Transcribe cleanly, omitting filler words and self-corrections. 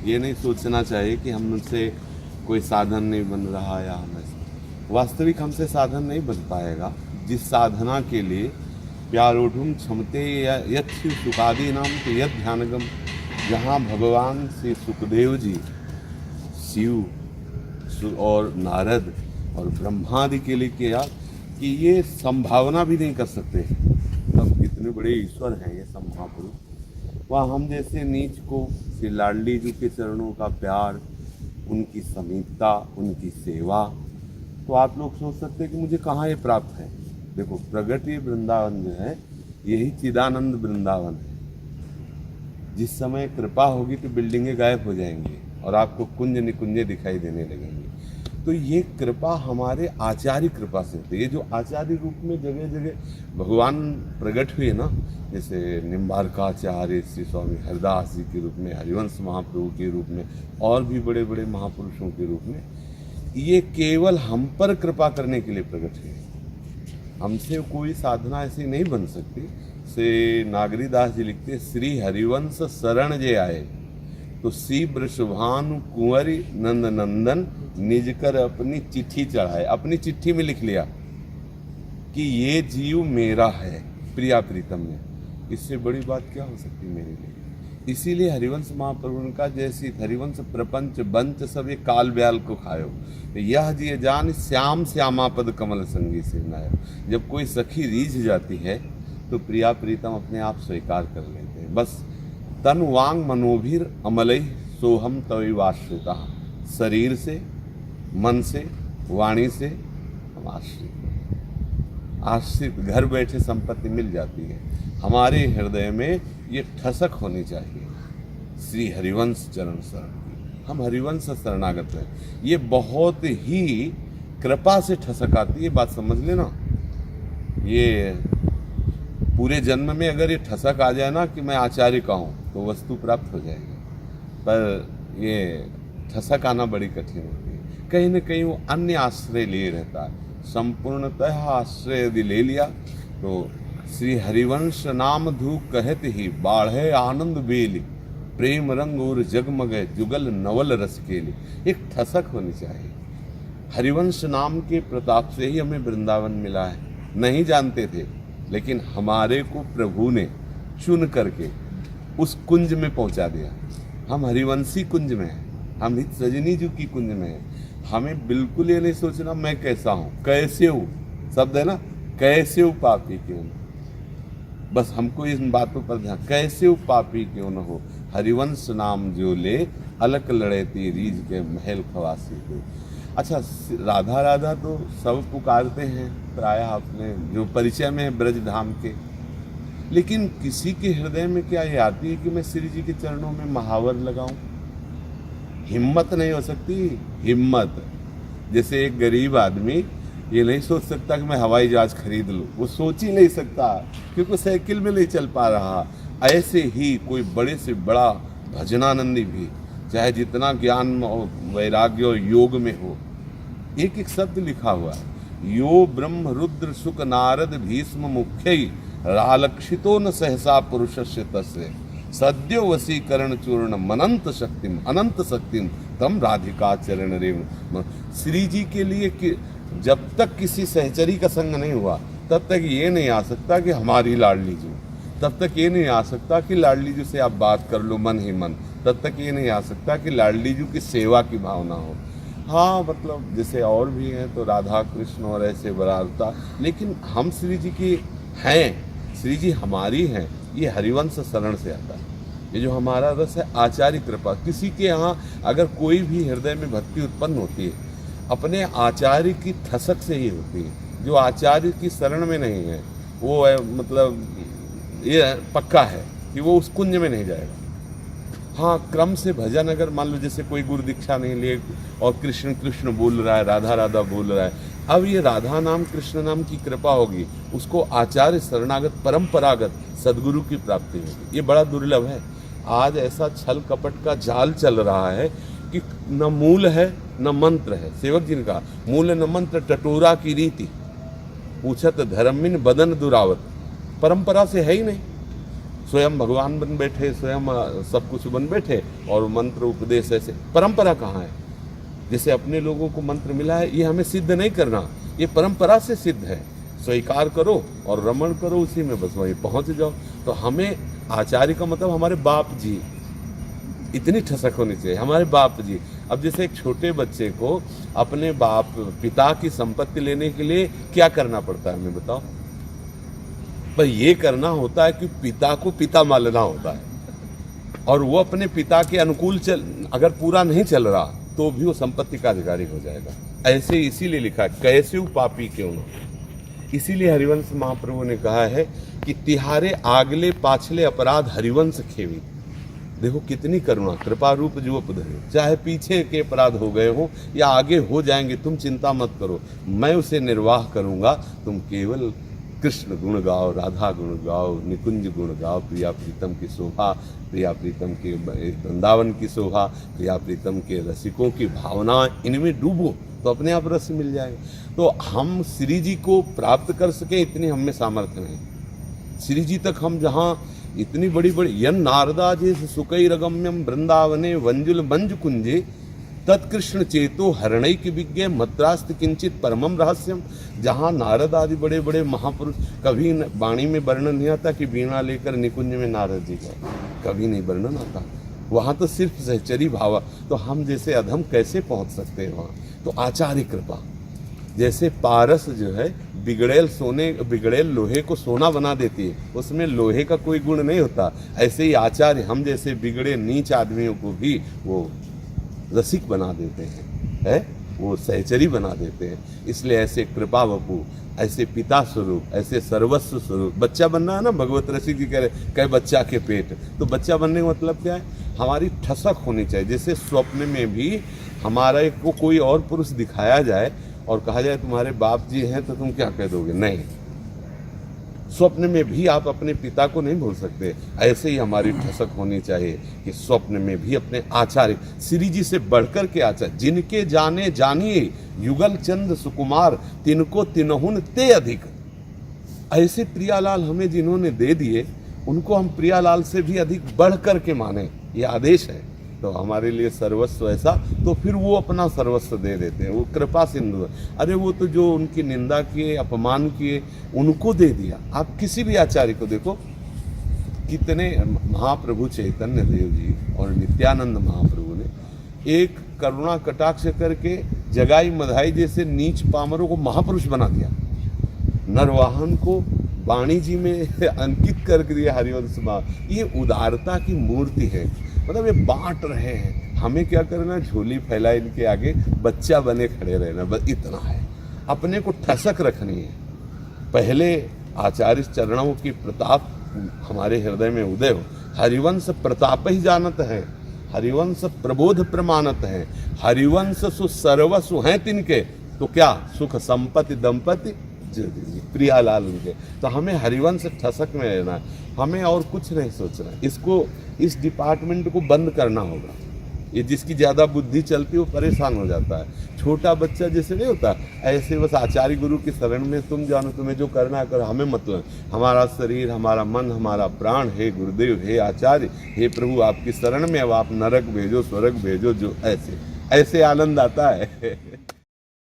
ये नहीं सोचना चाहिए कि हमसे कोई साधन नहीं बन रहा या हम ऐसे, वास्तविक हमसे साधन नहीं बन पाएगा। जिस साधना के लिए प्यारोढ़ुम क्षमते यथि सुखादि नाम तो यद ध्यानगम, जहाँ भगवान श्री सुखदेव जी शिव और नारद और ब्रह्मादि के लिए किया कि ये संभावना भी नहीं कर सकते, तब कितने बड़े ईश्वर हैं ये सब महापुरुष। वहाँ हम जैसे नीच को श्री लाडली जी के चरणों का प्यार, उनकी समीपता, उनकी सेवा, तो आप लोग सोच सकते हैं कि मुझे कहाँ ये प्राप्त है। देखो, प्रगति वृंदावन जो है यही चिदानंद वृंदावन है। जिस समय कृपा होगी तो बिल्डिंगें गायब हो जाएंगी और आपको कुंज निकुंजे दिखाई देने लगेंगे। तो ये कृपा हमारे आचार्य कृपा से होती है। ये जो आचार्य रूप में जगह जगह भगवान प्रकट हुए ना, जैसे निम्बारकाचार्य श्री स्वामी हरदास जी के रूप में, हरिवंश महाप्रभु के रूप में, और भी बड़े बड़े महापुरुषों के रूप में, ये केवल हम पर कृपा करने के लिए प्रकट हुए। हमसे कोई साधना ऐसी नहीं बन सकती। से नागरीदास जी लिखते, श्री हरिवंश शरण जे आए तो श्री वृषभानु कुंवरी नंद नंदन निज कर अपनी चिट्ठी चढ़ाए। अपनी चिट्ठी में लिख लिया कि ये जीव मेरा है, प्रिया प्रीतम में। इससे बड़ी बात क्या हो सकती मेरे लिए। इसीलिए हरिवंश महाप्रभु का जैसी हरिवंश प्रपंच बंच सब ये काल ब्याल को खायो, यह जिय जान श्याम श्यामा पद कमल संगी से नायो। जब कोई सखी रीझ जाती है तो प्रिया प्रीतम अपने आप स्वीकार कर लेते हैं। बस तन वांग मनोभीर अमलई सोहम तविवाश्रिता, शरीर से, मन से, वाणी से हम आश्रित घर बैठे संपत्ति मिल जाती है। हमारे हृदय में ये ठसक होनी चाहिए श्री हरिवंश चरण शरण की। हम हरिवंश शरणागत हैं। ये बहुत ही कृपा से ठसक आती है, बात समझ लेना। ये पूरे जन्म में अगर ये ठसक आ जाए ना कि मैं आचार्य का हूँ तो वस्तु प्राप्त हो जाएगी, पर ये ठसक आना बड़ी कठिन होती है। कहीं न कहीं वो अन्य आश्रय लिए रहता है। संपूर्णतः आश्रय यदि ले लिया तो श्री हरिवंश नाम धू कहत ही बाढ़े आनंद बेली, प्रेम रंग और जगमगे जुगल नवल रस केली। एक ठसक होनी चाहिए। हरिवंश नाम के प्रताप से ही हमें वृंदावन मिला है। नहीं जानते थे, लेकिन हमारे को प्रभु ने चुन करके उस कुंज में पहुंचा दिया। हम हरिवंशी कुंज में हैं, हम नित सजनी जी की कुंज में हैं। हमें बिल्कुल ये नहीं सोचना मैं कैसा हूँ, कैसे हूँ, शब्द है ना, कैसे हूँ पापी क्यों न। बस हमको इन बातों पर ध्यान, कैसे हूँ पापी क्यों न हो, हरिवंश नाम जो ले अलक लड़ेती रीझ के महल खवासी को। अच्छा, राधा राधा तो सब पुकारते हैं प्रायः, आपने जो परिचय में है ब्रज धाम के, लेकिन किसी के हृदय में क्या ये आती है कि मैं श्री जी के चरणों में महावर लगाऊं? हिम्मत नहीं हो सकती। हिम्मत, जैसे एक गरीब आदमी ये नहीं सोच सकता कि मैं हवाई जहाज खरीद लूं, वो सोच ही नहीं सकता क्योंकि साइकिल में नहीं चल पा रहा। ऐसे ही कोई बड़े से बड़ा भजनानंदी भी, चाहे जितना ज्ञान वैराग्य और योग में हो, एक एक शब्द लिखा हुआ है, यो ब्रह्म रुद्र शुक नारद भीष्म मुख्य रालक्षितो न सहसा पुरुषस्य तस्य सद्यो वशीकरण चूर्ण मनंत शक्तिम अनंत शक्तिम तम राधिका चरण रेव। श्री जी के लिए कि जब तक किसी सहचरी का संग नहीं हुआ तब तक ये नहीं आ सकता कि हमारी लाडली जी, तब तक ये नहीं आ सकता कि लाडली जी से आप बात कर लो मन ही मन, तब तक ये नहीं आ सकता कि लाडली जी की सेवा की भावना हो। हाँ, मतलब जैसे और भी हैं तो राधा कृष्ण और ऐसे बरारता, लेकिन हम श्री जी की हैं, श्री जी हमारी हैं, ये हरिवंश शरण से आता है। ये जो हमारा रस है आचार्य कृपा। किसी के यहाँ अगर कोई भी हृदय में भक्ति उत्पन्न होती है, अपने आचार्य की ठसक से ही होती है। जो आचार्य की शरण में नहीं है वो है, मतलब ये पक्का है कि वो उस कुंज में नहीं जाएगा। हाँ, क्रम से भजन, अगर मान लो जैसे कोई गुरु दीक्षा नहीं लिए और कृष्ण कृष्ण बोल रहा है, राधा राधा बोल रहा है, अब ये राधा नाम कृष्ण नाम की कृपा होगी, उसको आचार्य शरणागत परंपरागत सदगुरु की प्राप्ति होगी। ये बड़ा दुर्लभ है। आज ऐसा छल कपट का जाल चल रहा है कि न मूल है न मंत्र है। सेवक जी ने कहा, मूल न मंत्र टटोरा की रीति, पूछत धर्मिन बदन दुरावत। परंपरा से है ही नहीं। स्वयं भगवान बन बैठे, स्वयं सब कुछ बन बैठे और मंत्र उपदेश ऐसे। परंपरा कहाँ है? जैसे अपने लोगों को मंत्र मिला है, ये हमें सिद्ध नहीं करना, ये परंपरा से सिद्ध है। स्वीकार करो और रमण करो उसी में, बस वहीं पहुंच जाओ। तो हमें आचार्य का मतलब हमारे बाप जी, इतनी ठसक होनी चाहिए, हमारे बाप जी। अब जैसे एक छोटे बच्चे को अपने बाप पिता की संपत्ति लेने के लिए क्या करना पड़ता है, हमें बताओ। पर ये करना होता है कि पिता को पिता मानना होता है, और वो अपने पिता के अनुकूल अगर पूरा नहीं चल रहा तो भी वो संपत्ति का अधिकारी हो जाएगा। ऐसे इसीलिए लिखा है, कैसे पापी क्यों न। इसीलिए हरिवंश महाप्रभु ने कहा है कि तिहारे आगले पाछले अपराध हरिवंश खेवी। देखो कितनी करुणा, कृपा रूप जो धरे, चाहे पीछे के अपराध हो गए हो या आगे हो जाएंगे, तुम चिंता मत करो, मैं उसे निर्वाह करूंगा। तुम केवल कृष्ण गुण गाओ, राधा गुण गाओ, निकुंज गुण गाओ, प्रिया प्रीतम की शोभा, प्रिया प्रीतम के वृंदावन की शोभा, प्रिया प्रीतम के रसिकों की भावना, इनमें डूबो तो अपने आप रस मिल जाएगा। तो हम श्री जी को प्राप्त कर सके इतनी हम में सामर्थ्य नहीं। श्री जी तक हम जहाँ इतनी बड़ी बड़ी यन नारदा जे सुकैरगम्यम वृंदावने वंजुल मंज कुंजे तत्कृष्ण चेतो हरणैक विज्ञ मद्रास्त किंचित परमम रहस्यम। जहाँ नारद आदि बड़े बड़े महापुरुष, कभी वाणी में वर्णन नहीं आता कि वीणा लेकर निकुंज में नारद जी गए, कभी नहीं वर्णन आता। वहाँ तो सिर्फ सहचरी भावा। तो हम जैसे अधम कैसे पहुँच सकते हैं वहाँ? तो आचार्य कृपा। जैसे पारस जो है बिगड़ेल लोहे को सोना बना देती है, उसमें लोहे का कोई गुण नहीं होता। ऐसे ही आचार्य हम जैसे बिगड़े नीच आदमियों को भी वो रसिक बना देते हैं, वो सहचरी बना देते हैं। इसलिए ऐसे कृपा वपु, ऐसे पिता स्वरूप, ऐसे सर्वस्व स्वरूप। बच्चा बनना है ना, भगवत रसिक जी कह रहे कई बच्चा के पेट। तो बच्चा बनने का मतलब क्या है? हमारी ठसक होनी चाहिए। जैसे स्वप्न में भी हमारे को कोई और पुरुष दिखाया जाए और कहा जाए तुम्हारे बाप जी हैं, तो तुम क्या कह दोगे? नहीं। स्वप्न में भी आप अपने पिता को नहीं भूल सकते। ऐसे ही हमारी ठसक होनी चाहिए कि स्वप्न में भी अपने आचार्य श्री जी से बढ़कर के आचार्य, जिनके जाने जानिए युगल चंद सुकुमार, तिनको तिनहुन ते अधिक। ऐसे प्रियालाल हमें जिन्होंने दे दिए, उनको हम प्रियालाल से भी अधिक बढ़ कर के माने, ये आदेश है। तो हमारे लिए सर्वस्व ऐसा, तो फिर वो अपना सर्वस्व दे देते हैं। वो कृपा सिंधु है। अरे वो तो जो उनकी निंदा किए, अपमान किए, उनको दे दिया। आप किसी भी आचार्य को देखो, कितने महाप्रभु चैतन्य देव जी और नित्यानंद महाप्रभु ने एक करुणा कटाक्ष करके जगाई मधाई जैसे नीच पामरों को महापुरुष बना दिया। नरवाहन को वाणी जी में अंकित कर दिया हरिवंश माँ। ये उदारता की मूर्ति है। मतलब ये बांट रहे हैं, हमें क्या करना? झोली फैला इनके आगे, बच्चा बने खड़े रहना, बस इतना है। अपने को ठसक रखनी है। पहले आचार्य चरणों की प्रताप हमारे हृदय में उदय हो। हरिवंश प्रताप ही जानत है, हरिवंश प्रबोध प्रमाणत है, हरिवंश सु सर्वसु हैं तिनके। तो क्या सुख संपत्ति दंपति प्रियालाल उनके। तो हमें हरिवंश ठसक में रहना है, हमें और कुछ नहीं सोचना। इसको, इस डिपार्टमेंट को बंद करना होगा। ये जिसकी ज़्यादा बुद्धि चलती है वो परेशान हो जाता है। छोटा बच्चा जैसे नहीं होता, ऐसे बस आचार्य गुरु की शरण में तुम जानो, तुम्हें जो करना है करो, हमें मतलब हमारा शरीर, हमारा मन, हमारा प्राण, हे गुरुदेव, हे आचार्य, हे प्रभु आपकी शरण में, अब आप नरक भेजो, स्वर्ग भेजो, जो ऐसे ऐसे आनंद आता है।